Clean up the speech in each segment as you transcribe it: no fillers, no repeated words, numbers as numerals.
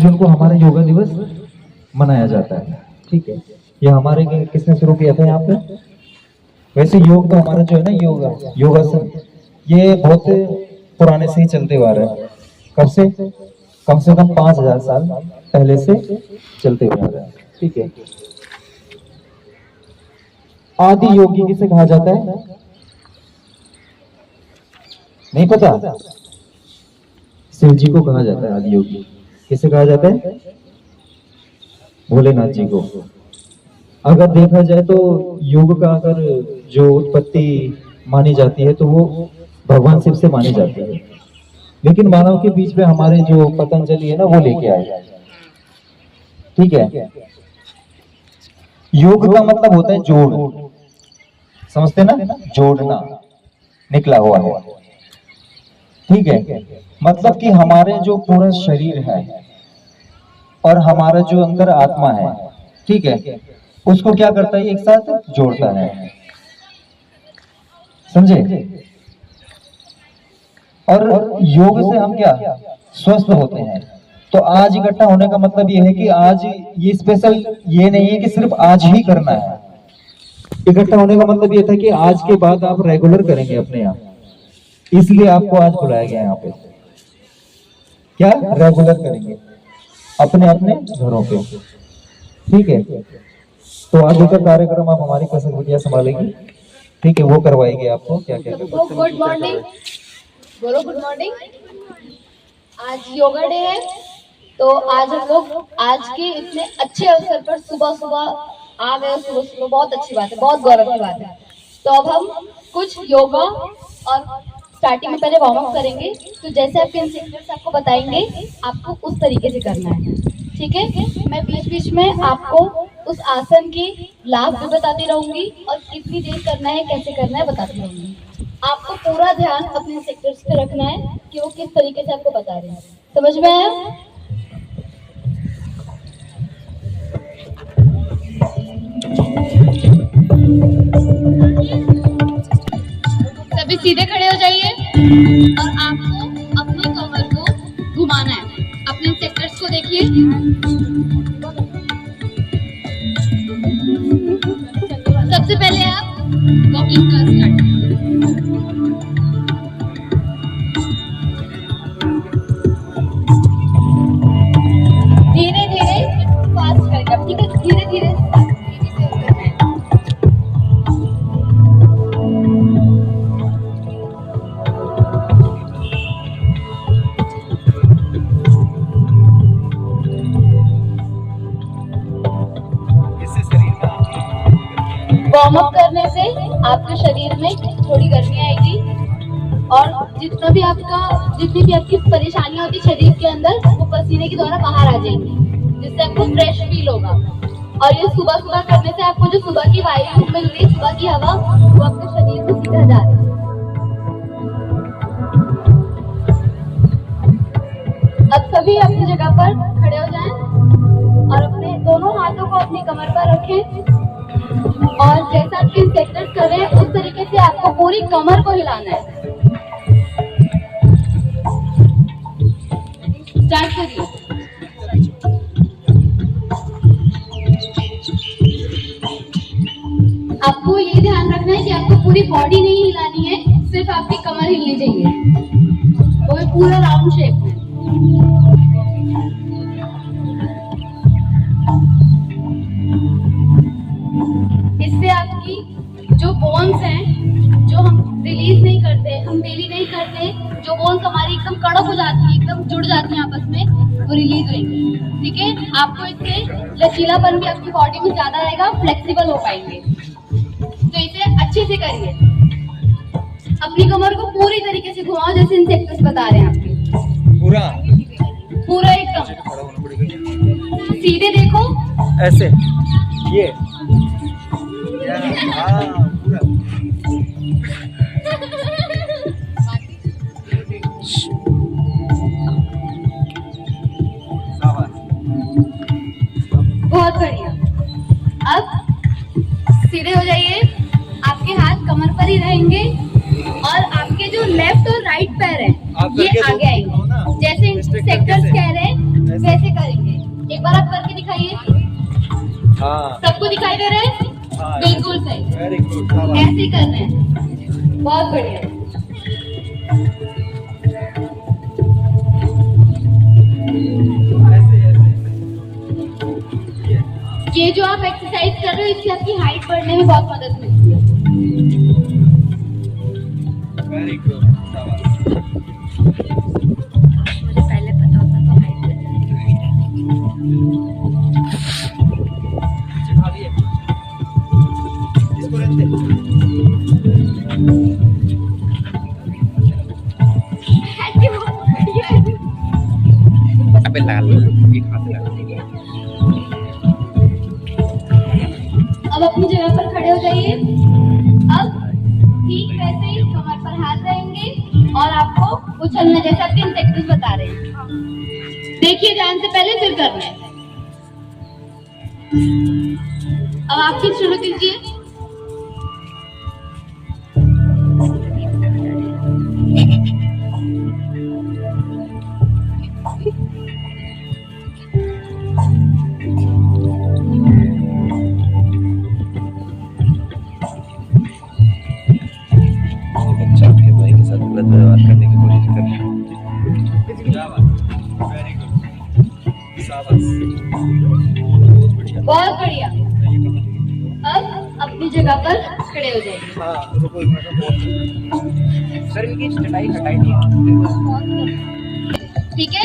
जून को हमारा योगा दिवस मनाया जाता है। ठीक है, ये हमारे किसने शुरू किया था यहाँ पे? वैसे योग तो हमारा जो है ना योगासन, ये बहुत पुराने से ही चलते हुआ रहा है। कब से? कम 5000 साल पहले से चलते हुए आ रहा है। ठीक है, आदि योगी किसे कहा जाता है? नहीं पता? शिव जी को कहा जाता है आदि योगी। किसे कहा जाता है? भोलेनाथ जी को। अगर देखा जाए तो योग का अगर जो उत्पत्ति मानी जाती है तो वो भगवान शिव से मानी जाती है, लेकिन मानव के बीच में हमारे जो पतंजलि है ना वो लेके आए। ठीक है, योग का मतलब होता है जोड़, समझते ना? जोड़ना, निकला हुआ है। ठीक है, मतलब कि हमारे जो पूरा शरीर है और हमारा जो अंदर आत्मा है, ठीक है, उसको क्या करता है? एक साथ जोड़ता है। समझे? और योग से हम क्या स्वस्थ होते हैं। तो आज इकट्ठा होने का मतलब ये है कि आज ये स्पेशल ये नहीं है कि सिर्फ आज ही करना है। इकट्ठा होने का मतलब ये था कि आज के बाद आप रेगुलर करेंगे अपने यहाँ, इसलिए आपको आज बुलाया गया यहाँ पे। क्या रेगुलर करेंगे अपने अपने घरों पे। ठीक है, तो आगे का कार्यक्रम आप हमारी कसक बिटिया संभालेगी। ठीक है, वो करवाएगी आपको क्या क्या। गुड मॉर्निंग, बोलो गुड मॉर्निंग। आज योगा डे है, तो आज हम लोग आज के इतने अच्छे अवसर पर सुबह सुबह आ गए। सुबह सुबह बहुत अच्छी बात है, बहुत गौरव की बात है। तो अब हम कुछ योगा और स्टार्टिंग में पहले वार्म अप करेंगे। तो जैसे आपके इंस्ट्रक्टर्स आपको बताएंगे, आपको उस तरीके से करना है। ठीक है, मैं बीच बीच में आपको उस आसन की लाभ भी बताती रहूंगी और कितनी देर करना है, कैसे करना है बताती रहूंगी। आपको पूरा ध्यान अपने इंस्ट्रक्टर्स पे रखना है कि वो किस तरीके से आपको बता रहे हैं। समझ में आया? सभी सीधे खड़े हो जाइए और आपको अपनी कमर को घुमाना है। अपने इंस्ट्रक्टर्स को देखिए। सबसे पहले आप वॉकिंग का स्टार्ट धीरे धीरे फास्ट करेगा। ठीक है, धीरे धीरे वार्म अप करने से आपके शरीर में थोड़ी गर्मी आएगी और जितनी भी आपकी परेशानियां होती शरीर के अंदर, वो पसीने के द्वारा बाहर आ जाएंगी, जिससे आपको फ्रेश फील होगा। और ये सुबह सुबह करने से आपको जो सुबह की वायु मिल रही, सुबह की हवा, वो आपके शरीर में सीधा जा रही है। अब सभी अपनी जगह पर खड़े हो जाएं और अपने दोनों हाथों को अपनी कमर पर रखें और जैसा आपके इंस्ट्रक्टर्स कर रहे हैं उस तरीके से आपको पूरी कमर को हिलाना है। स्टार्ट करिए। आपको ये ध्यान रखना है कि आपको पूरी बॉडी नहीं हिलानी है, सिर्फ आपकी कमर हिलनी चाहिए, वो पूरा राउंड शेप में। इससे आपकी जो बोन्स हैं, जो हम रिलीज नहीं करते, हम डेली नहीं करते, जो बोन्स हमारी एकदम कड़क हो जाती है, एकदम जुड़ जाती हैं आपस में, वो रिलीज होंगी। ठीक है, आपको इससे लचीलापन भी आपकी बॉडी में ज्यादा रहेगा, फ्लेक्सिबल हो पाएंगे। तो इसे अच्छे से करिए। अपनी कमर को पूरी तरीके से घुमाओ जैसे इंस्ट्रक्टर्स बता रहे हैं आपके। पूरा एकदम सीधे देखो, ऐसे ये बहुत बढ़िया। अब सीधे हो जाइए, आपके हाथ कमर पर ही रहेंगे और आपके जो लेफ्ट और राइट पैर है ये आगे आएंगे। जैसे इंस्ट्रक्टर्स कह रहे हैं वैसे करेंगे। हाँ सबको दिखाई दे रहा है? हाँ बिल्कुल सही, वेरी गुड ऐसे ही करना है, बहुत बढ़िया। ये जो आप एक्सरसाइज कर रहे हो इससे आपकी हाइट बढ़ने में बहुत मदद मिलती है। वेरी गुड मुझे पहले पता होता तो हाइट इसको रहते अबे लाल एक हाथ लगा अब अपनी जगह पर खड़े हो जाइए। अब ठीक वैसे ही कमर पर हाथ रहेंगे और आपको उछलना जैसा 3 सेकंड बता रहे हैं। देखिए ध्यान से, पहले फिर करना है। अब आप फिर शुरू कीजिए। बच्चा आपके भाई के साथ गलत व्यवहार करने की कोशिश कर रहा है। वेरी गुड शाबाश बहुत बढ़िया। अब अपनी जगह पर खड़े हो जाइए। हाँ रुको एक मिनट सर इनकी चटाई हटाई नहीं ठीक है,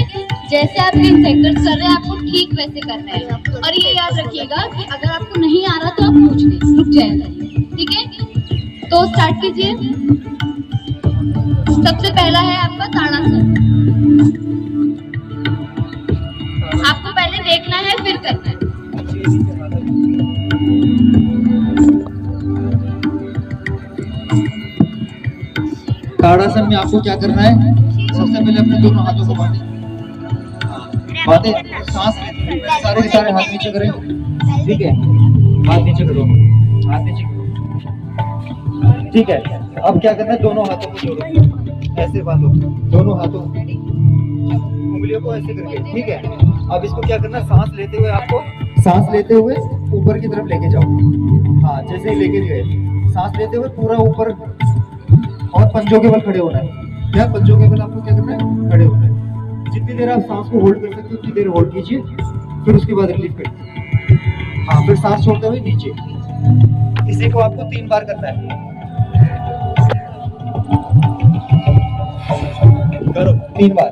जैसे आप इन सेकंड्स कर रहे हैं आपको ठीक वैसे करना है। और ये याद रखिएगा कि अगर आपको नहीं आ रहा तो आप पूछ लें, रुक जाएगा। ठीक है, तो स्टार्ट कीजिए। सबसे पहला है आपका ताड़ासन। आपको पहले देखना है फिर करना है। ताड़ासन में आपको क्या करना है? सबसे पहले अपने दोनों हाथों को बांधे, सांस लेते हुए सारे के सारे हाथ नीचे करें। ठीक है, हाथ नीचे करो, हाथ नीचे करो। ठीक है, अब क्या करना है? दोनों हाथों को जोड़ो, ऐसे बांधो दोनों हाथों को, उंगलियों को ऐसे करके। ठीक है, अब इसको क्या करना है? सांस लेते हुए आपको सांस लेते हुए ऊपर की तरफ लेके जाओ। हाँ, जैसे ही लेके गए, सांस लेते हुए पूरा ऊपर, और पंजों के बल खड़े होना है। क्या पंजों के बल आपको क्या करना है? खड़े होना है। जितनी देर आप सांस को होल्ड कर सकते हो उतनी देर होल्ड कीजिए, फिर उसके बाद रिलीज करिए। हाँ, फिर सांस छोड़ते हुए नीचे। इसी को आपको 3 बार करना है। करो 3 बार।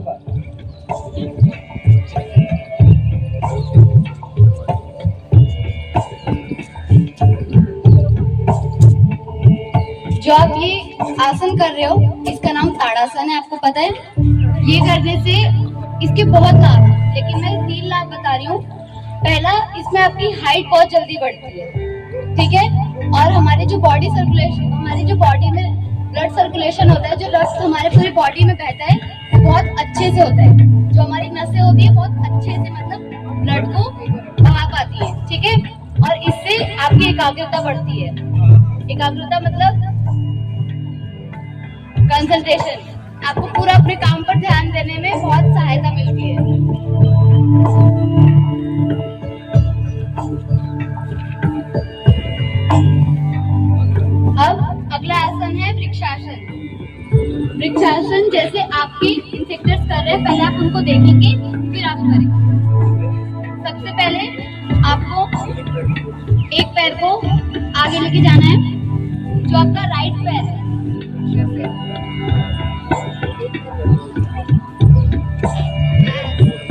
जो आप ये आसन कर रहे हो इसका नाम ताड़ासन है, आपको पता है। ये करने से इसके बहुत लाभ हैं, लेकिन मैं 3 लाभ बता रही हूँ। पहला, इसमें आपकी हाइट बहुत जल्दी बढ़ती है। ठीक है, और हमारे जो बॉडी सर्कुलेशन, हमारी जो बॉडी में ब्लड सर्कुलेशन होता है, जो रक्त हमारे पूरी बॉडी में बहता है वो बहुत अच्छे से होता है। जो हमारी नसें होती है बहुत अच्छे से मतलब ब्लड को बहा पाती है। ठीक है, और इससे आपकी एकाग्रता बढ़ती है। एकाग्रता मतलब कंसंट्रेशन, आपको पूरा अपने काम पर ध्यान देने में बहुत सहायता मिलती है। अब अगला आसन है वृक्षासन। वृक्षासन जैसे आपके इंसेक्टर्स कर रहे हैं, पहले आप उनको देखेंगे फिर आप करेंगे। सबसे पहले आपको एक पैर को आगे लेके जाना है, जो आपका राइट पैर है।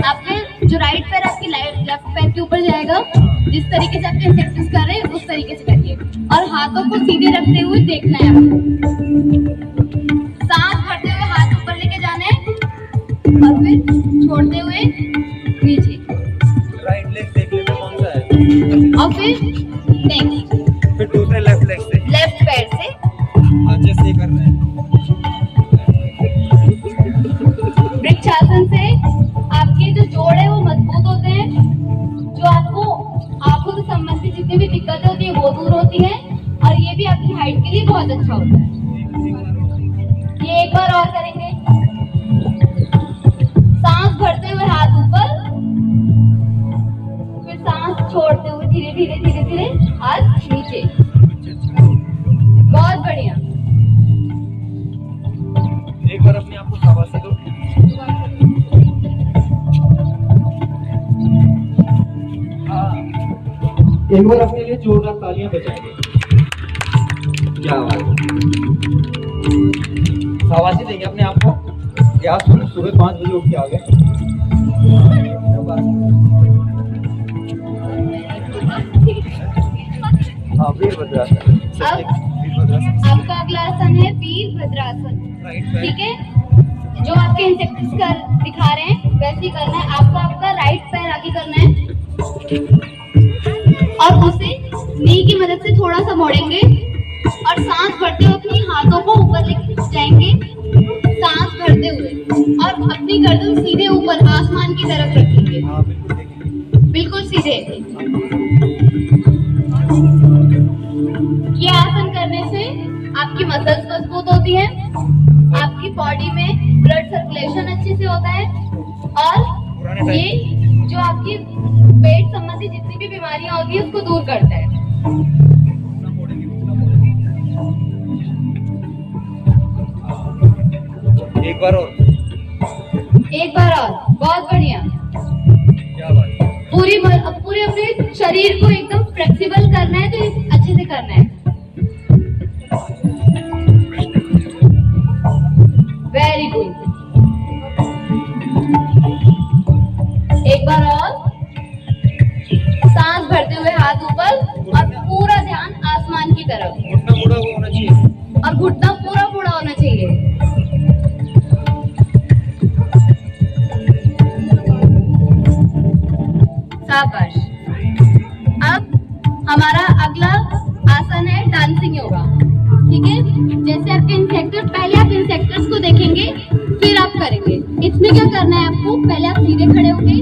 आपने जो राइट पैर आपकी लेफ्ट पैर के ऊपर जाएगा। जिस तरीके से आपके इंसेक्टर्स कर रहे हैं उस तरीके से करिए, और हाथों को सीधे रखते हुए देखना है आपको। सांस भरते हुए हाथ ऊपर लेके जाना है और फिर छोड़ते हुए नीचे। राइट लेग देख लेते कौन सा है, और फिर नेक्स्ट फिर दूसरे लेफ्ट लेग से लेफ्ट पैर से जैसे ही कर रहे हैं। वृक्षासन से आपके जो जोड़ है वो मजबूत होते हैं। जो आपको आंखों से संबंधित जितनी भी दिक्कतें होती है वो दूर होती हैं, और ये भी आपकी हाइट के लिए बहुत अच्छा होता है। ये एक बार और करेंगे। सांस भरते हुए हाथ ऊपर, फिर सांस छोड़ते हुए धीरे धीरे धीरे धीरे धीरे हाथ नीचे। बहुत बढ़िया। एक बार अपने आप को शाबाशी दो। एक बार अपने लिए जोरदार तालियां बजाएंगे। क्या बात है। शाबाशी देंगे अपने आप को। क्या सुबह 5 बजे उठ के आ गए। हाँ, वीरभद्रासन। आपका अगला आसन है वीरभद्रासन। ठीक है, जो आपके इंस्ट्रक्टर्स कर दिखा रहे हैं वैसे ही करना है आपको। आपका राइट पैर आगे करना है और उसे नी की मदद से थोड़ा सा मोड़ेंगे और सांस भरते हुए अपनी हाथों को ऊपर लेके जाएंगे, सांस भरते हुए, और अपनी गर्दन सीधे ऊपर आसमान की तरफ रखेंगे। बिल्कुल सीधे। ये आसन करने से आपकी मसल्स मजबूत होती हैं, आपकी बॉडी में ब्लड सर्कुलेशन अच्छे से होता है, और ये जो आपकी पेट संबंधी जितनी भी बीमारियां होती है उसको दूर करता है। एक बार और। एक बार और। बहुत बढ़िया। क्या बात है। पूरे अपने शरीर को एकदम फ्लेक्सिबल करना है, तो अच्छे से करना है। Very good. एक बार और। सांस भरते हुए हाथ ऊपर और पूरा ध्यान आसमान की तरफ, घुटना मुड़ा हुआ होना चाहिए और घुटना पूरा मुड़ा होना चाहिए। शाबाश। अब हमारा अगला आसन है डांसिंग योगा। ठीक है, जैसे आपके इंस्ट्रक्टर, पहले आप इंस्ट्रक्टर्स को देखेंगे फिर आप करेंगे। इसमें क्या करना है आपको, पहले आप सीधे खड़े होंगे,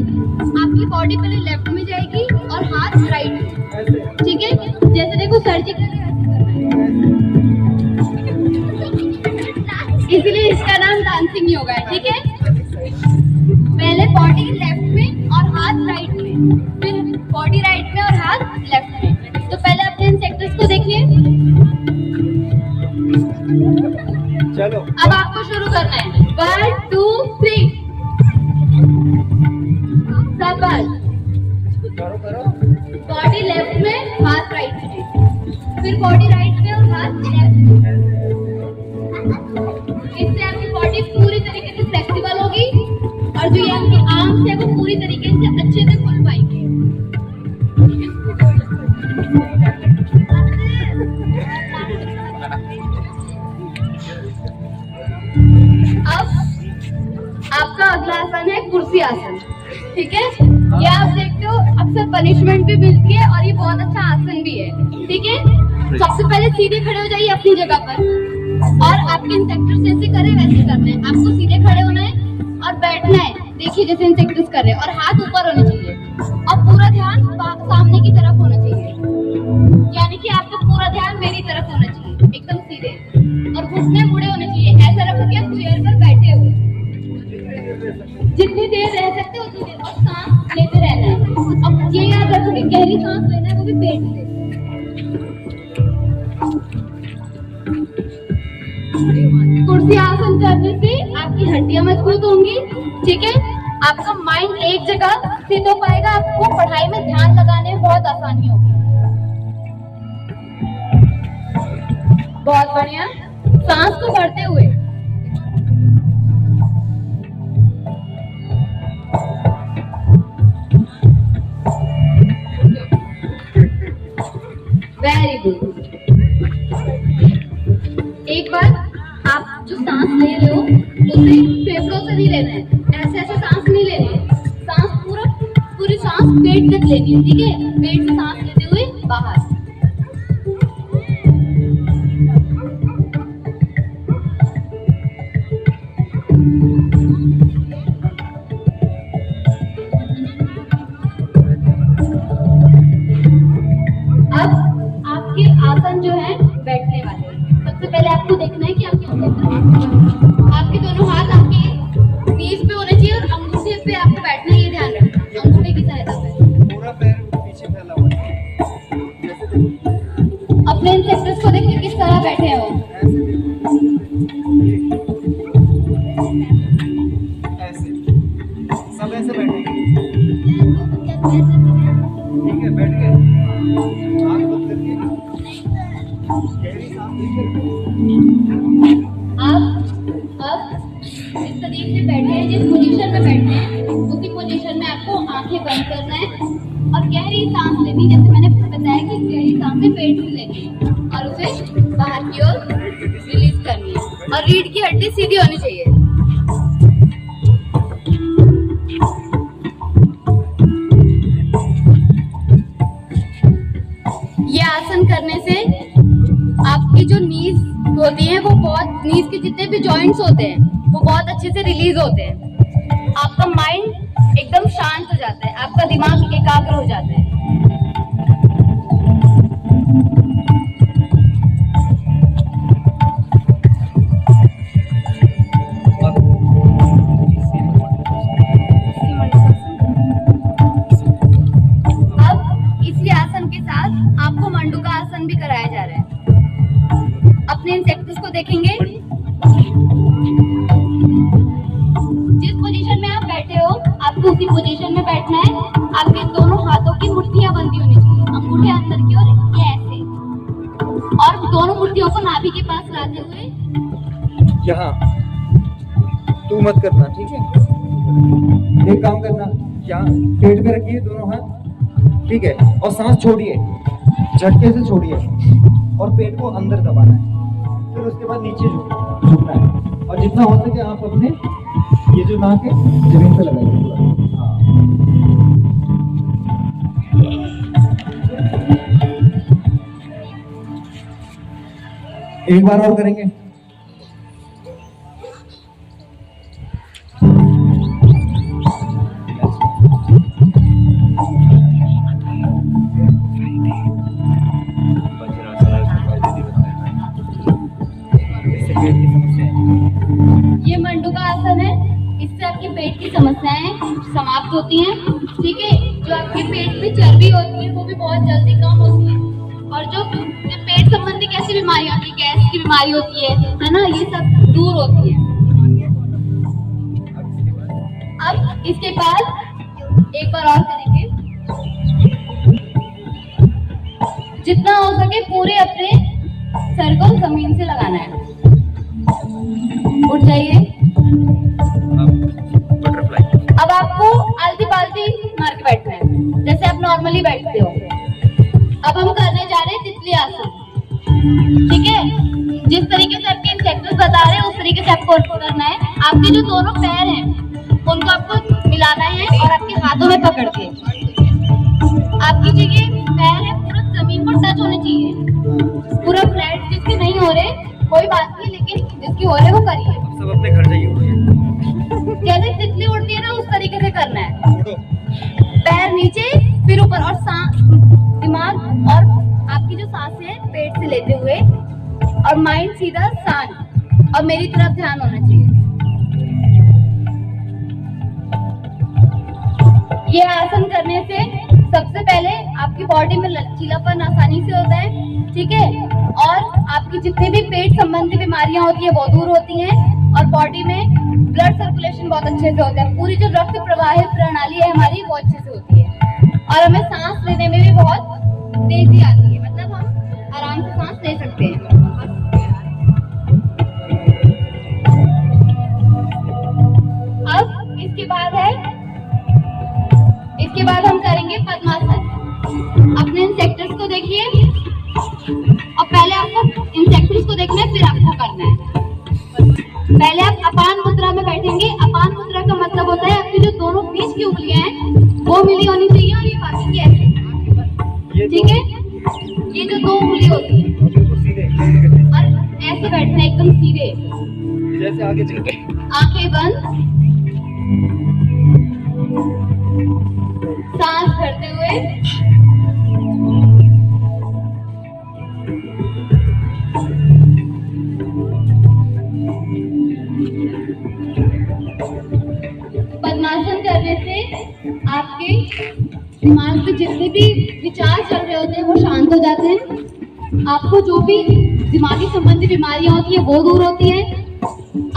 आपकी बॉडी पहले लेफ्ट में जाएगी और हाथ राइट में। ठीक है, जैसे देखो सर जी कर रहे हैं, इसलिए इसका नाम डांसिंग योगा है। ठीक है, पहले बॉडी लेफ्ट में और हाथ राइट में, फिर बॉडी राइट में और हाथ लेफ्ट में। तो पहले अपने इंस्ट्रक्टर्स को देखिए। चलो, अब आपको शुरू करना है। 1 2 3। शाबाश। करो। बॉडी लेफ्ट में, हाथ राइट में, फिर बॉडी राइट में और हाथ लेफ्ट में। इससे आपकी बॉडी पूरी तरीके से फ्लेक्सिबल होगी और जो ये आपके आर्म्स है वो पूरी तरीके से अच्छे से खुल पाएंगे। अब आपका अगला आसन है कुर्सी आसन। ठीक है, ये आप देखते हो अक्सर पनिशमेंट भी मिलती है और ये बहुत अच्छा आसन भी है। ठीक है, सबसे पहले सीधे खड़े हो जाइए अपनी जगह पर, और आपके इंस्ट्रक्टर जैसे करे वैसे करना है। आपको सीधे खड़े होना है और बैठना है, देखिए जैसे इंस्ट्रक्टर्स कर रहे हैं, और हाथ ऊपर होने चाहिए और पूरा ध्यान सामने की तरफ होना चाहिए। यानी कि आपका पूरा ध्यान मेरी तरफ होना चाहिए, एकदम सीधे, और घुटने मुड़े होने चाहिए। ऐसा रखो कि आप चेयर पर बैठे हो, जितनी देर रह सकते हो उतनी देर, और सांस लेते रहना है। अब ये याद रखो कि गहरी सांस लेना है, वो भी पेट से। कुर्सी आसन करने से आपकी हड्डियां मजबूत होंगी। ठीक है, आपका माइंड एक जगह स्थित हो पाएगा, आपको पढ़ाई में ध्यान लगाने में बहुत आसानी होगी। बहुत बढ़िया। सांस को भरते हुए। Very good. एक बार आप जो सांस ले रहे हो उसे फेफड़ों से नहीं लेना है, ऐसे ऐसे सांस नहीं लेनी है। सांस पूरी सांस पेट तक लेनी है। ठीक है, पेट से सांस लेते हुए बाहर। अब आपके आसन जो है बैठने वाले। सबसे पहले आपको देखना है कि आपके दोनों हाथ आपके नीज पे होने चाहिए और अंगूठे पे आपको बैठना है, ये ध्यान रखना। अंगूठे की सहायता से पूरा पैर पीछे फैला हुआ है। ठीक है, बैठ के आँख बंद करके गहरी सांस लीजिए। अब इस तरीके से बैठे हैं, जिस पोजीशन में बैठे हैं उसी पोजीशन में आपको आंखें बंद करना है और गहरी सांस लेनी, जैसे मैंने बताया कि गहरी सांसें पेट से लेनी है और उसे बाहर की ओर रिलीज करनी है और रीढ़ की हड्डी सीधी होनी चाहिए। ये आसन करने से आपकी जो नीज होती है वो बहुत, नीज के जितने भी जॉइंट्स होते हैं वो बहुत अच्छे से रिलीज होते हैं। आपका माइंड एकदम शांत हो जाता है, आपका दिमाग एकाग्र हो जाता है। अब इसी आसन के साथ आपको मंडूका आसन भी कराया जा रहा है। अपने इंसेक्ट्स को देखेंगे, जिस पोजीशन में आप बैठे हो आपको उसी पोजीशन में बैठना है। आपके दोनों हाथों की मुट्ठियां बंधी होनी चाहिए, अंगूठे अंदर की ओर ऐसे, और दोनों मुट्ठियों को नाभि के पास लाते हुए यहाँ तू मत करना, ठीक है? एक काम करना, यहाँ पेट पे रखिए दोनों हाथ, ठीक है? और सांस छोड़िए, झटके से छोड़िए और पेट को अंदर दबाना है। फिर उसके बाद नीचे झुकना है और जितना हो सके आप अपने ये जो नाक है जमीन पे लगाइए पूरा। हाँ। एक बार और करेंगे। ये मंडूका आसन है, इससे आपकी पेट की समस्याएं समाप्त होती हैं, ठीक है? जो आपके पेट में चर्बी होती है वो भी बहुत जल्दी कम होती है और जो पेट संबंधी कैसी बीमारी होती है, गैस की बीमारी होती है ना, ये सब दूर होती है। अब इसके बाद एक बार और करेंगे, जितना हो सके पूरे अपने सर को जमीन से लगाना है। उठ जाइए। अब आपको आलती पालती मार के बैठना है, जैसे आप नॉर्मली बैठते हो। अब हम करने जा रहे हैं तितली आसन, ठीक है? जिस तरीके से आपके इंस्ट्रक्टर्स बता रहे हैं उस तरीके से आपको करना है। आपके जो दोनों पैर हैं उनको आपको मिलाना है और आपके हाथों में पकड़ के, आपकी जो ये पैर है पूरा जमीन को टच होने चाहिए, पूरा फ्लैट। जिसके नहीं हो रहे कोई बात नहीं, लेकिन जिसकी हो रहे वो करिए। सब अपने घर जाइए। जैसे तितली उड़ती है ना उस तरीके से करना है, पैर नीचे फिर ऊपर, और दिमाग और आपकी जो सांसें है पेट से लेते हुए और माइंड सीधा शांत और मेरी तरफ ध्यान होना चाहिए। ये आसन करने से सबसे पहले आपकी बॉडी में लचीलापन आसानी से होता है, ठीक है? और आपकी जितनी भी पेट संबंधी बीमारियां होती है वो दूर होती हैं और बॉडी में ब्लड सर्कुलेशन बहुत अच्छे से होता है। पूरी जो रक्त प्रवाहित प्रणाली है हमारी वो अच्छे से होती है और हमें सांस लेने में भी बहुत तेजी आती है, मतलब हम आराम से सांस ले सकते हैं। अब इसके बाद हम करेंगे पद्मासन। अपने इंसेक्टर्स को देखिए और पहले आपको इंसेक्टर्स को देखना है, फिर आपको करना है। पहले आप अपान मुद्रा में बैठेंगे। अपान मुद्रा का मतलब होता है आपकी जो दोनों बीच की उंगलियां हैं वो मिली होनी चाहिए और ये बाकी की ऐसे, ठीक है? ये जो दो उंगली होती है और ऐसे बैठना एकदम सीधे, जैसे आगे चलते हैं। आंखें बंद, सांस भरते हुए पद्मासन करने से आपके दिमाग में जितने भी विचार चल रहे होते हैं वो शांत हो जाते हैं। आपको जो भी दिमागी संबंधी बीमारियां होती है वो दूर होती है।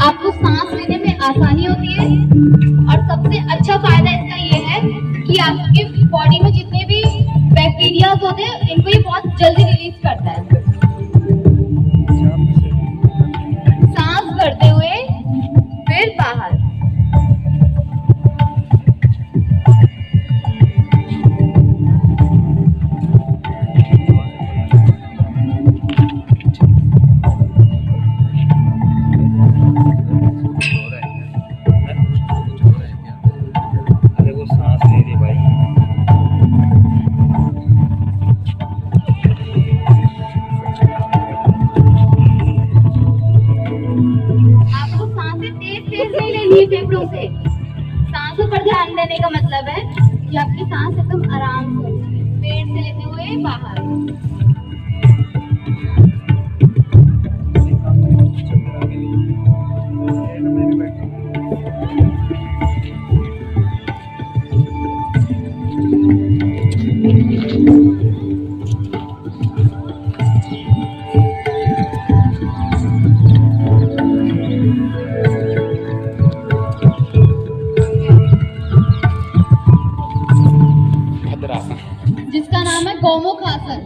आपको सांस लेने में आसानी होती है और सबसे अच्छा फायदा इसका ये है आपकी बॉडी में जितने भी बैक्टीरियाज होते हैं इनको ये बहुत जल्दी रिलीज करता है। सांस भरते हुए फिर बाहर। अरे वो सांस ले रही भाई। आपको सांसें तेज तेज नहीं लेनी है फेफड़ों से। सांसों पर ध्यान देने का मतलब है कि आपकी सांस एकदम आराम से पेट से लेते हुए बाहर। जिसका नाम है गौमुख आसन,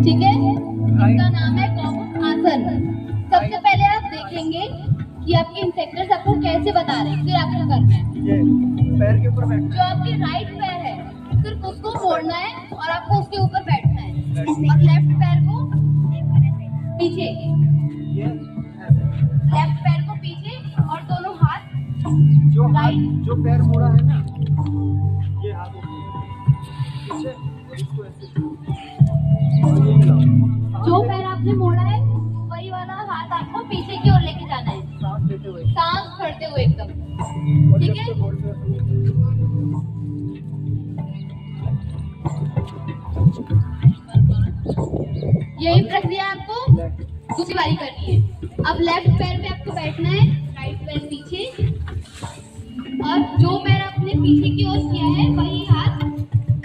ठीक है, इसका नाम है गौमुख आसन। सबसे पहले आप देखेंगे कि आपके इंस्ट्रक्टर्स आपको कैसे बता रहे हैं, फिर आपको करना है। पैर के ऊपर बैठना जो आपके राइट पैर है सिर्फ उसको मोड़ना है और आपको उसके ऊपर बैठना है, और लेफ्ट पैर को पीछे, लेफ्ट पैर को पीछे और दोनों हाथ जो पैर मोड़ा है ना, ये हाथ पीछे, इसको ऐसे जो पैर आपने मोड़ा है वही वाला हाथ आपको पीछे की ओर लेके जाना है, सांस लेते हुए, सांस भरते हुए एकदम, ठीक है। यही प्रक्रिया आपको दूसरी बारी करनी है। अब लेफ्ट पैर पे आपको बैठना है, राइट पैर पीछे, और जो पैर आपने पीछे की ओर किया है वही हाथ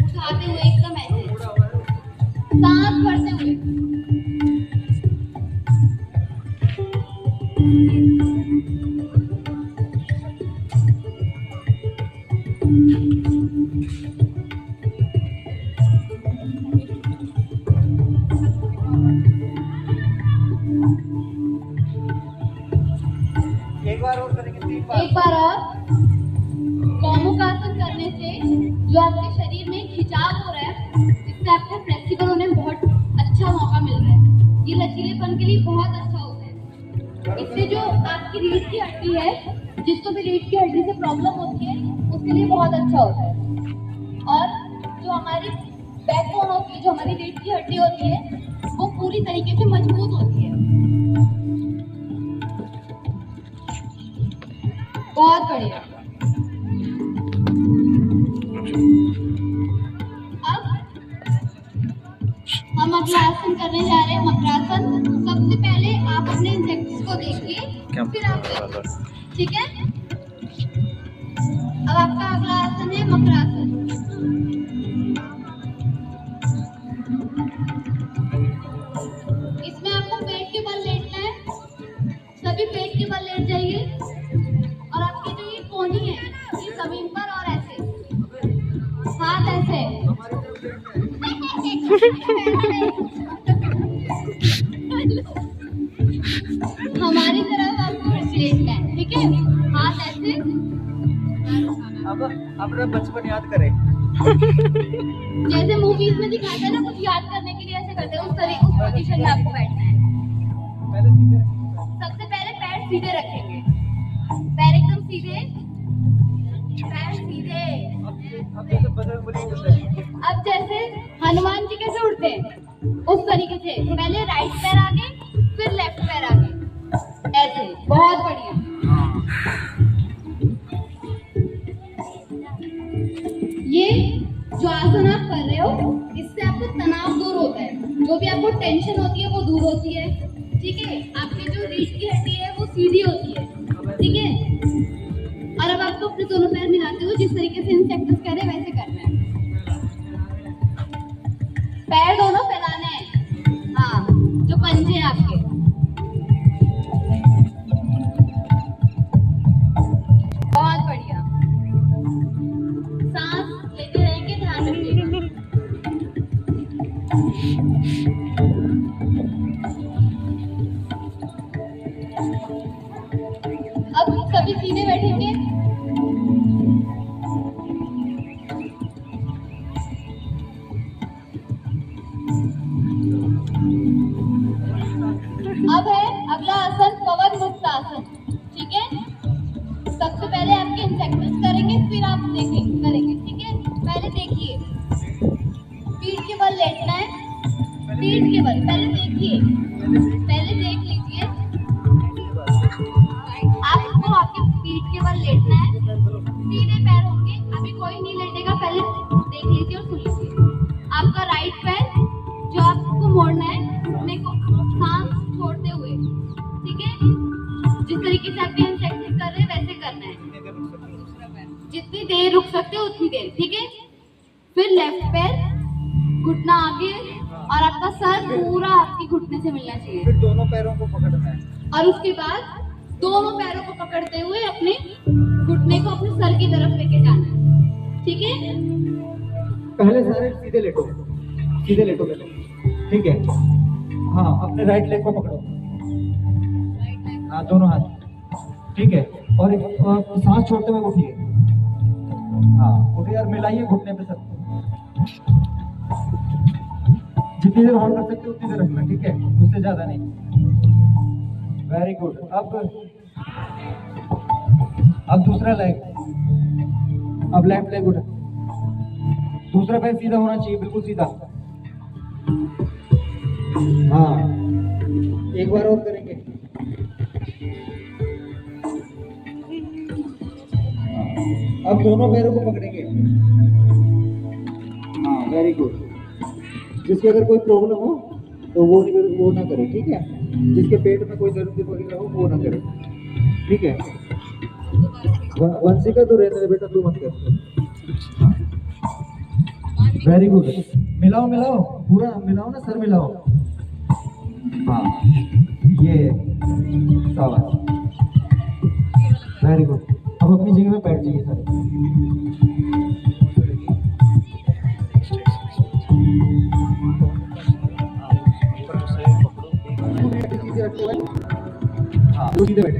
उठाते हुए एकदम ऐसे सांस भरते हुए। एक बार और करेंगे, 3 बार। एक बार और। गौमुख आसन करने से जो आपके शरीर में खिंचाव हो रहा है, इससे आपको फ्लेक्सिबल होने में बहुत अच्छा मौका मिल रहा है। ये लचीलेपन के लिए बहुत अच्छा होता है। इससे जो आपकी रीढ़ की हड्डी है, जिसको भी रीढ़ की हड्डी से प्रॉब्लम होती है, उसके लिए बहुत अच्छा होता है। और जो हमारी बैकबोन होती है, जो हमारी रीढ़ की हड्डी होती है, वो पूरी तरीके से मजबूत होती है। बहुत बढ़िया। अब हम अगला आसन करने जा रहे हैं, मकरासन। सबसे पहले आप अपने इंसेक्ट्स को देखिए, फिर आप देखिए, ठीक है। अब आपका अगला आसन है मकरासन। इसमें आपको पेट के बल लेटना है, सभी पेट के बल लेट जाइए, और आपकी जो ये कोहनी है ये जमीन पर, और ऐसे हाथ ऐसे हमारी तरफ आपको लेटना है, ठीक है। हाथ ऐसे। अब अपना बचपन याद करें। जैसे मूवीज में दिखाते हैं ना, कुछ याद करने के लिए ऐसे करते हैं, उस तरीके उस पोजीशन में आपको बैठना है। सबसे पहले पैर सीधे रखेंगे, पैर एकदम सीधे, पैर सीधे। अब जैसे हनुमान जी कैसे उड़ते हैं उस तरीके से, पहले राइट पैर आगे, फिर लेफ्ट पैर आगे, ऐसे। बहुत बढ़िया। ये जो आसन आप कर रहे हो, इससे आपको तनाव दूर होता है, जो भी आपको टेंशन होती है वो दूर होती है, ठीक है। आपकी जो रीढ़ की हड्डी है वो सीधी होती है, ठीक है। और अब आपको अपने दोनों पैर मिलाते हुए जिस तरीके से इंसेक्ट्स कह रहे हैं वैसे करना है। पैर दोनों फैलाने हैं, हाँ, जो पंजे हैं आपके। बहुत बढ़िया। सांस लेते अब है अगला आसन पवन मुक्त आसन। ठीक है, सबसे पहले आपके इंसेक्टिव्स करेंगे, फिर आप देखेंगे करेंगे। ठीक है, पहले देखिए, पीठ के बल लेटना है, पीठ के बल पहले देखिए, पहले देख लीजिए। आपको आपके पीठ के बल लेटना है, सीधे पैर होंगे, अभी कोई नहीं लेटेगा, पहले देख लीजिए और सुन लीजिए। आपका राइट पैर जो आपको मोड़ना है, घुटने को सांस छोड़ते हुए। ठीक है, जिस तरीके से आपके इंसेक्टिव कर रहे हैं वैसे करना है, जितनी देर रुक सकते हो उतनी देर। ठीक है, फिर लेफ्ट पैर, घुटना आगे और आपका सर पूरा आपकी घुटने से मिलना चाहिए। फिर दोनों पैरों को पकड़ना है और उसके बाद दोनों पैरों को पकड़ते हुए अपने घुटने को अपने सर की तरफ लेके जाना है। ठीक है, पहले सारे सीधे लेटो, सीधे लेटो पहले। ठीक है, हाँ अपने राइट लेग को पकड़ो, हाँ दोनों हाथ। ठीक है, और सांस छोड़ते हुए उठिए, हाँ उठिए और मिलाइए घुटने पे सर। जितनी देर होल्ड कर सकते हो उतनी देर रखना। ठीक है, उससे ज्यादा नहीं। Very good. अब दूसरा लेग, अब लेफ्ट लेग उठा, दूसरा पैर सीधा होना चाहिए, बिल्कुल सीधा। हाँ एक बार और करेंगे। अब दोनों पैरों को पकड़ेंगे। हाँ वेरी गुड। जिसकी अगर कोई प्रॉब्लम हो तो वो ना करे। ठीक है, जिसके पेट में कोई दर्द वगैरह हो वो ना करे। ठीक है, वंशिका तो रहने दे बेटा, तू मत कर। Very good. मिलाओ मिलाओ, पूरा मिलाओ ना सर, मिलाओ। हाँ ये शाबाश, वेरी गुड। अब अपनी जगह पे बैठ जाइए सारे। हाँ सीधे बैठे।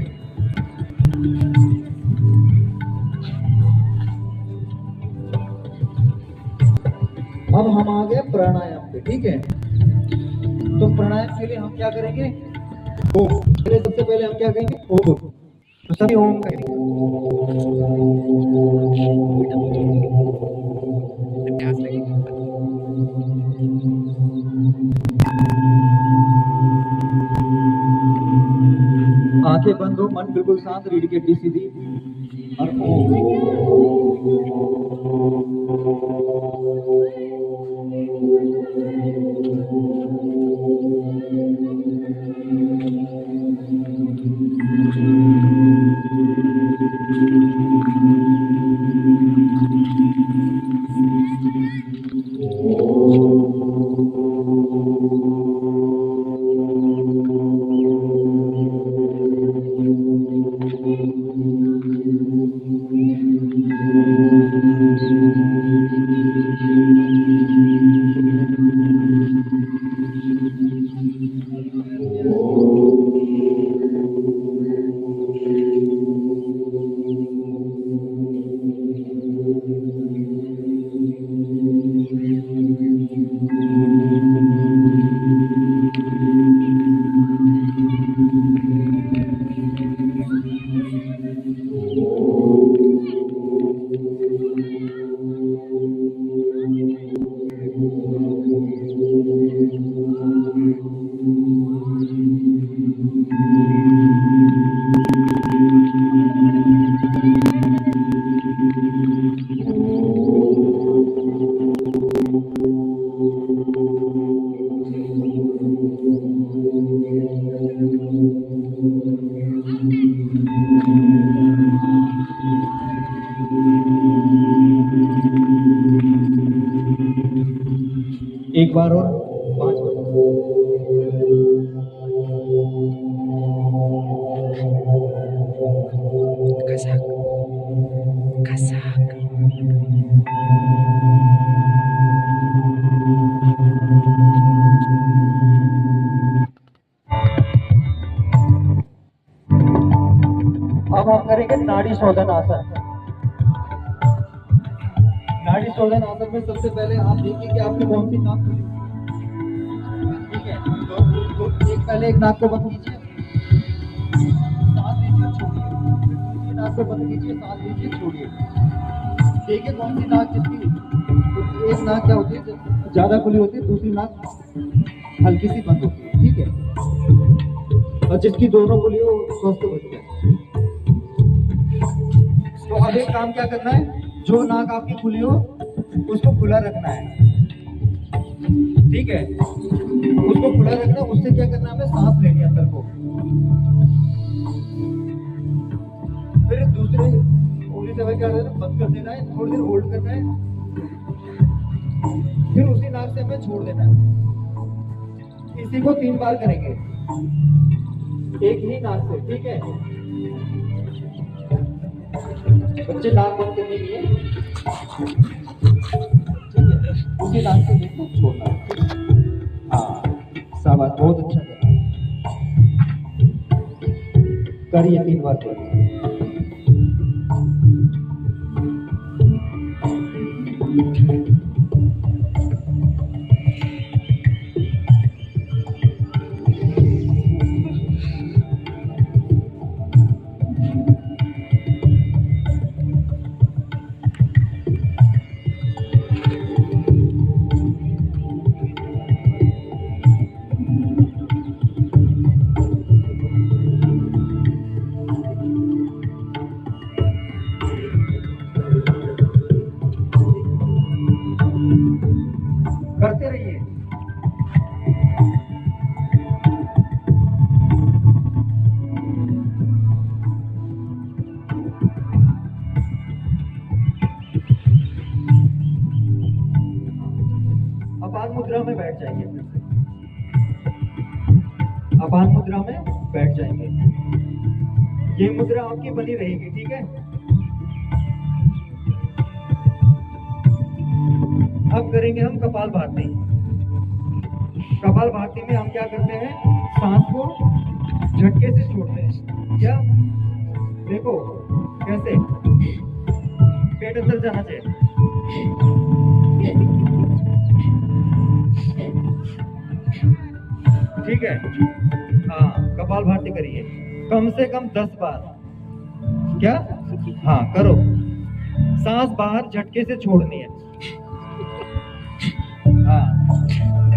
अब हम आ गए प्राणायाम पे। ठीक है, तो प्राणायाम के लिए हम क्या करेंगे? ओम। सबसे पहले हम क्या कहेंगे? ओम। तो सभी ओम करेंगे। आंखें बंद हो, मन बिल्कुल शांत, रीढ़ की हड्डी सीधी और एक बार और 5 बार। Kazak. Kazak. अब हम करेंगे नाड़ी शोधन आसन। नाड़ी शोधन आसन में सबसे पहले आप देखिए कि आपकी कौन सी नाक खुली। ठीक है, तो एक पहले एक नाक को बंद कीजिए, सांस लीजिए छोड़िए, फिर दूसरी नाक को बंद कीजिए, सांस लीजिए छोड़िए। देखिए कौन सी नाक जिसकी, तो एक नाक क्या होती है ज्यादा खुली होती है, दूसरी नाक हल्की सी बंद होती है, ठीक है। और जिसकी दोनों खुली हो स्वस्थ बच्चे। तो अब एक काम क्या करना है, जो नाक आपकी खुली हो उसको खुला रखना है, ठीक है, उसको खुला रखना। उससे क्या करना है, हमें सांस लेनी है अंदर को, फिर दूसरे उंगली से हमें क्या करना है, बंद कर देना है, थोड़ी देर होल्ड करना है, फिर उसी नाक से हमें छोड़ देना है। इसी को 3 बार करेंगे एक ही नाक से, ठीक है। बच्चे नाक बंद करने के लिए, ठीक है, उसी नाक से लेकर छोड़ना है। हाँ शाबाश, बहुत अच्छा करिए 3 बार करिए। करते रहिए। अपान मुद्रा में बैठ जाएंगे, फिर से अपान मुद्रा में बैठ जाएंगे। ये मुद्रा आपकी बनी रहेगी, ठीक है। अब करेंगे हम कपाल भारती। कपाल भारती में हम क्या करते हैं, सांस को झटके से छोड़ते हैं। क्या देखो कैसे, पेट अंदर जाना चाहिए, ठीक है। हाँ कपाल भारती करिए कम से कम 10 बार। क्या, हाँ करो। सांस बाहर झटके से छोड़नी है। हाँ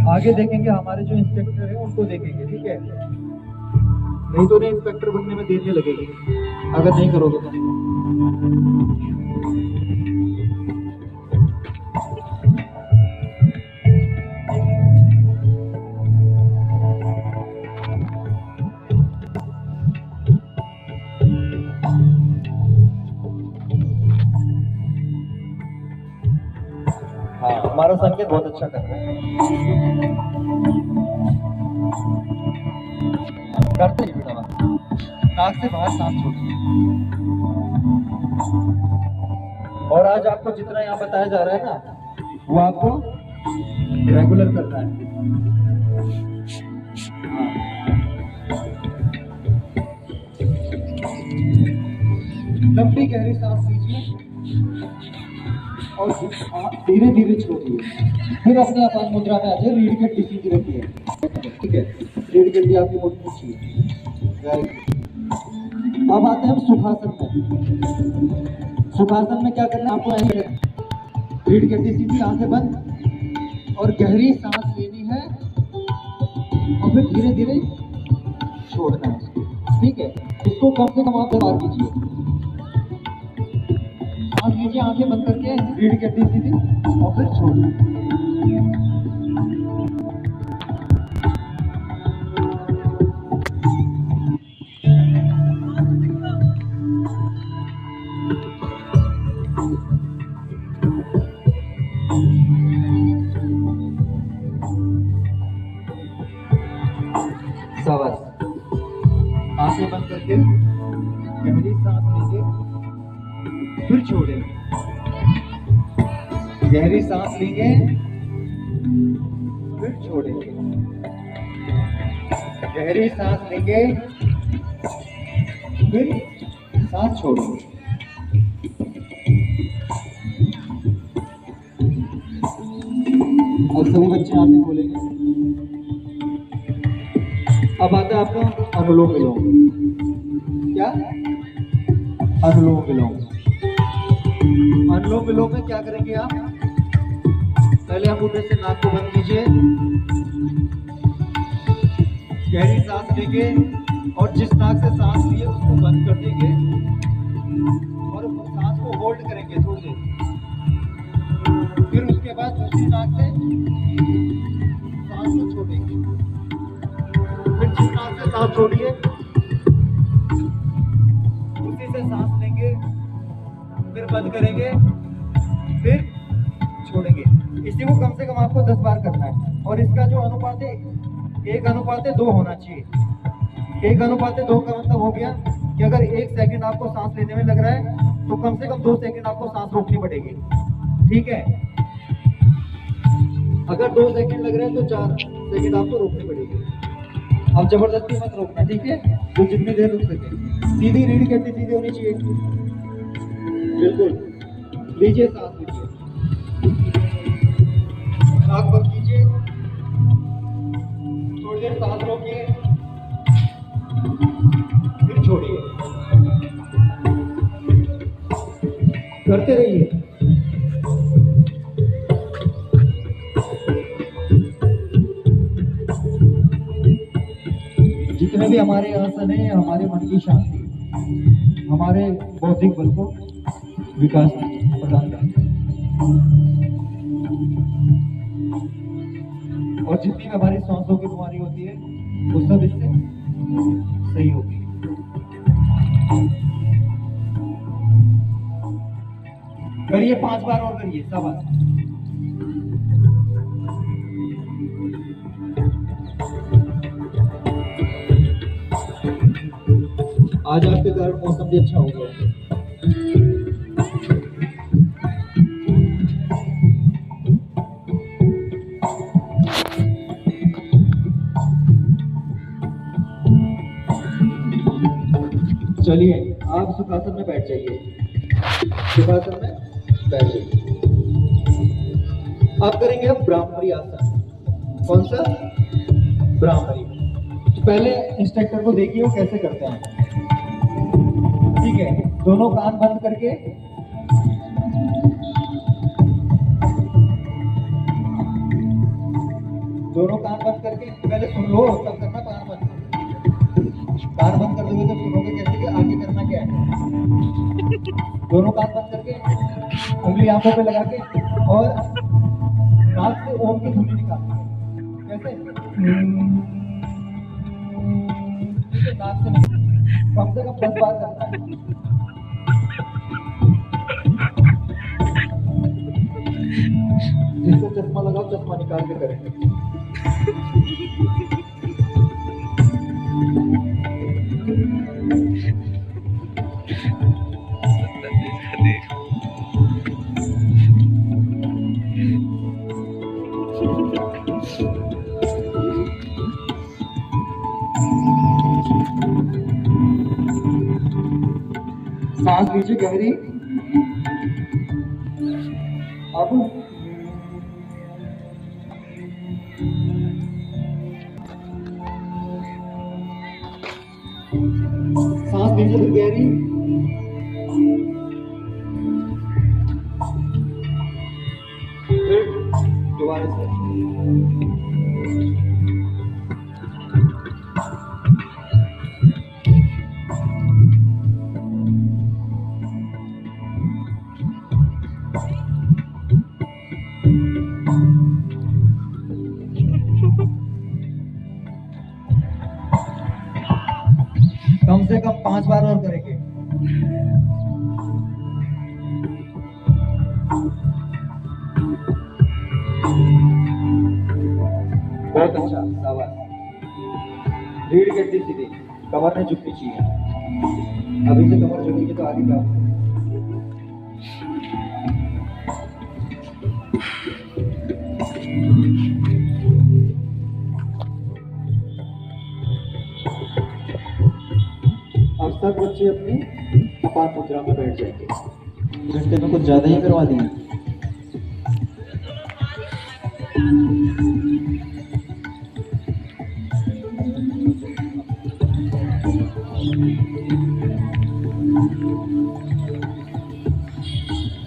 आगे देखेंगे, हमारे जो इंस्पेक्टर है उनको देखेंगे, ठीक है। नहीं तो उन्हें इंस्पेक्टर बनने में देर नहीं लगेगी अगर नहीं करोगे तो। हाँ हमारा संकेत बहुत अच्छा कर रहा है। करते ही बेटा, नाक से बाहर सांस छोड़िए। और आज आपको जितना यहाँ बताया जा रहा है ना, वो आपको रेगुलर करना है। लंबी गहरी सांस लीजिए और धीरे धीरे छोड़िए। फिर अपने अपान मुद्रा में आ जाए, रीढ़ की हड्डी सीधी रखिए, ठीक है। रीढ़ की हड्डी आपकी बहुत अच्छी है। अब आते हैं हम सुखासन में। सुखासन में क्या करना है आपको, ऐसे रीढ़ की हड्डी सीधी, आंखें बंद और गहरी सांस लेनी है और फिर धीरे धीरे छोड़ना है, ठीक है। इसको कम से कम आप 10 बार कीजिए। सांस लीजिए आंखें बंद करके, रीढ़ की हड्डी सीधी और फिर छोड़िए। शाबाश, आंखें बंद करके गहरी सांस लीजिए फिर छोड़ेंगे। गहरी सांस लेंगे फिर छोड़ेंगे। गहरी सांस लेंगे फिर सांस छोड़ेंगे। और सभी बच्चे आप भी बोलेंगे। अब आता है आपका अनुलोम विलोम। क्या? अनुलोम विलोम। अनुलोम विलोम में क्या करेंगे आप? पहले आप ऊपर से नाक को बंद कीजिए, गहरी सांस लेंगे और जिस नाक से सांस लिए उसको बंद कर देंगे और उस सांस को होल्ड करेंगे थोड़ी देर। फिर उसके बाद दूसरी नाक से सांस को छोड़ेंगे। फिर जिस नाक से सांस छोड़िए उसी से सांस लेंगे, फिर बंद करेंगे, फिर छोड़ेंगे। इसी को कम से कम आपको 10 बार करना है। और इसका जो अनुपात है 1:2 होना चाहिए। 1:2 का मतलब हो गया कि अगर 1 सेकंड आपको सांस लेने में लग रहा है तो कम से कम 2 सेकंड आपको सांस रोकनी पड़ेगी। ठीक है? अगर 2 सेकंड लग रहे हैं तो 4 सेकंड आपको रोकनी पड़ेगी। अब जबरदस्ती मत रोकना, ठीक है? तो जितनी देर रुक सके। सीधी रीढ़ की हड्डी सीधी होनी चाहिए, बिल्कुल। लीजिए सांस लीजिए, नाक बंद कीजिए, थोड़ी देर सांस रोकिए, फिर छोड़िए। करते रहिए। जितने भी हमारे आसन है हमारे मन की शांति, हमारे बौद्धिक बल को विकास प्रदान करते हैं। और जितनी भी हमारी सांसों की बीमारी होती है वो सब इससे सही होती है। करिए 5 बार और करिए, शाबाश। आज आपके कारण मौसम भी अच्छा हो गया। चलिए आप सुखासन में बैठ जाइए, सुखासन में बैठ जाइए। आप करेंगे अब ब्राह्मणी आसन। कौन सा? ब्राह्मणी। पहले इंस्ट्रक्टर को देखिए वो कैसे करते हैं। ठीक है, दोनों कान बंद करके पहले सुन लो, तब करना कान बंद। कान बंद कर दोगे तो सुनोगे कैसे कि आगे करना क्या है। दोनों कान बंद करके उंगली आंखों पे लगा के और नाक से ओम की ध्वनि निकालनी है। कैसे? नाक से कम 10 बार करना है। जिसको चश्मा लगाओ चश्मा निकाल के करेंगे। सांस लीजिए गहरी। अब सांस लीजिए फिर गहरी। फिर दोबारा से कम से कम 5 बार और करेंगे। बहुत अच्छा, शाबाश। रीढ़ की हड्डी सीधी, कमर नहीं झुकनी चाहिए। अभी से कमर झुकेगी तो आगे क्या होगा? अब सब बच्चे अपनी अपान मुद्रा में बैठ जाएंगे। घंटे में कुछ ज्यादा ही करवा दिए।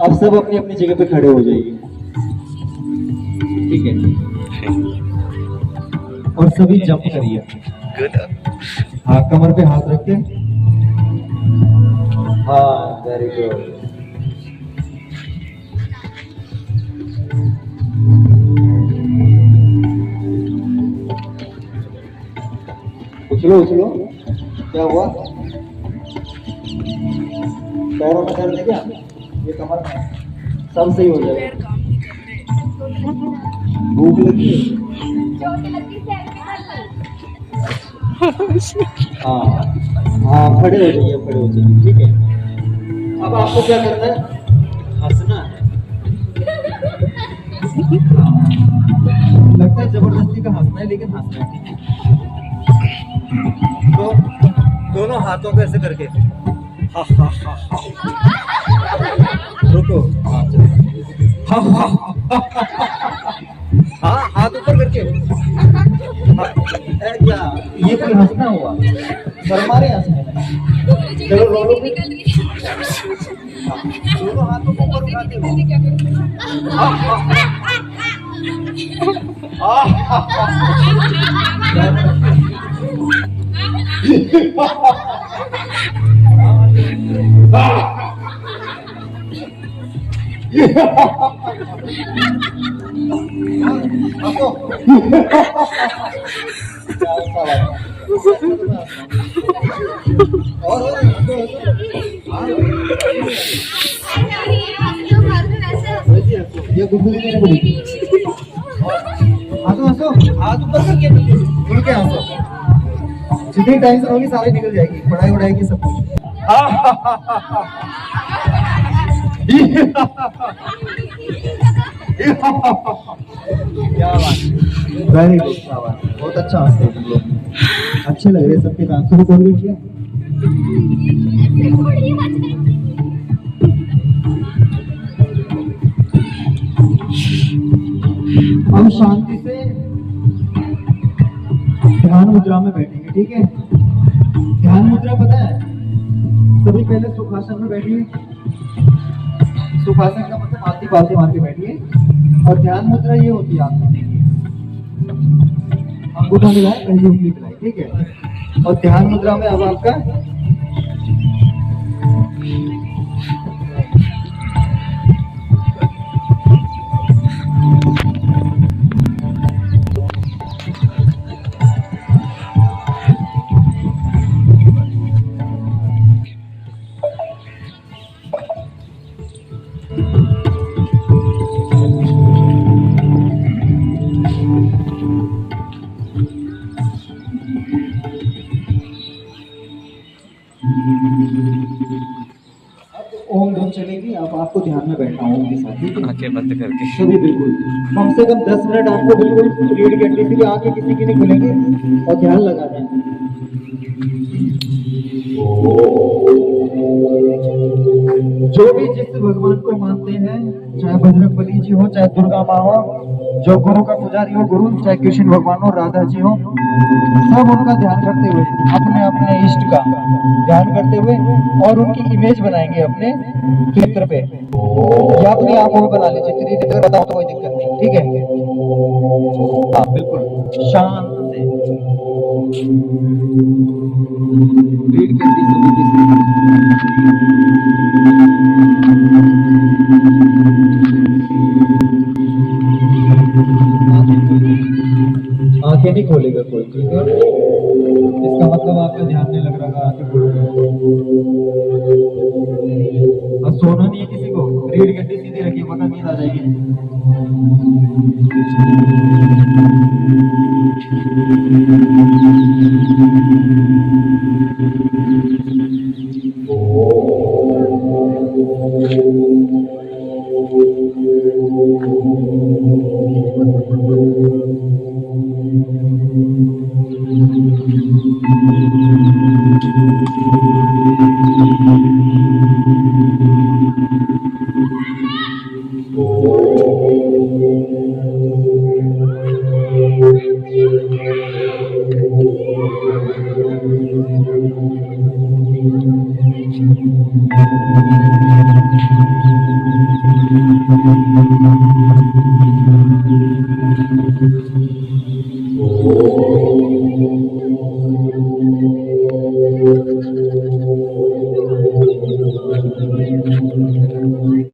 आप सब अपनी अपनी जगह पे खड़े हो जाइए, ठीक है, और सभी जंप करिए। गुड। हाँ, कमर पे हाथ रख के, हाँ वेरी गुड। उछलो उछलो, क्या हुआ? पैरों में दर्द है क्या? ये कमर में, सब सही हो जाएगा। भूख लगी है? हाँ हाँ, खड़े हो जाइए, खड़े हो जाइए, ठीक है। अब आपको क्या करना है? हंसना है। लगता है जबरदस्ती का हंसना है, लेकिन हंसना है। तो दोनों हाथों को ऐसे करके, हा हा हा हा, रुको, हाँ चलो, हा हा हा, हाँ हाथ ऊपर करके, हाँ, क्या ये कोई हंसना हुआ? शर्मा रहे हंसने में? चलो रो लो फिर। हाँ, दोनों हाथों को ऊपर उठाते हो, हा हा हा हा हा, ये गुड्डू की नहीं पड़ी। हंसो हंसो, हाथ ऊपर करके खुल के हंसो। जितनी टेंशन होगी सारी निकल जाएगी, पढ़ाई वढ़ाई की सब कुछ। क्या बात, वेरी गुड, शाबाश, बहुत अच्छा हंसते हो तुम लोग, अच्छे लग रहे हैं सबके डांस। को कौन किया? हम शांति से ध्यान मुद्रा में बैठेंगे, ठीक है? ध्यान मुद्रा पता है? सभी पहले सुखासन में बैठिए। सुखासन का मतलब हाथी पालते मार के बैठिए। और ध्यान मुद्रा ये होती है, आपको देखिए, अंगूठा मिलाए, पहली उंगली मिलाई, ठीक है? और ध्यान मुद्रा में अब आपका ओम धुन चलेगी। अब आपको ध्यान में बैठना ओम के साथ, ठीक है? आंखें बंद करके। सभी बिल्कुल कम से कम 10 मिनट आपको बिल्कुल रीड करनी, इसलिए आंखें किसी की नहीं खुलेंगी और ध्यान लगा दें। जो भी जिस भगवान को मानते हैं, चाहे बजरंगबली जी हो, चाहे दुर्गा माँ हो, जो गुरु का पुजारी हो गुरु, चाहे कृष्ण भगवान हो, राधा जी हो, सब उनका ध्यान करते हुए, अपने अपने इष्ट का ध्यान करते हुए, और उनकी इमेज बनाएंगे अपने चित्र पे या अपनी आंखों में बना लीजिए। 3D अगर बताओ तो कोई दिक्कत नहीं, ठीक है? हाँ बिल्कुल शांत से रीड कर आंखें नहीं खोलेगा कोई, ठीक है? इसका मतलब आपका ध्यान नहीं लग रहा, आंखें खोल रहे। और सोना नहीं है किसी को, रीड गड्डी सीधी रखिए, वरना नींद आ जाएगी।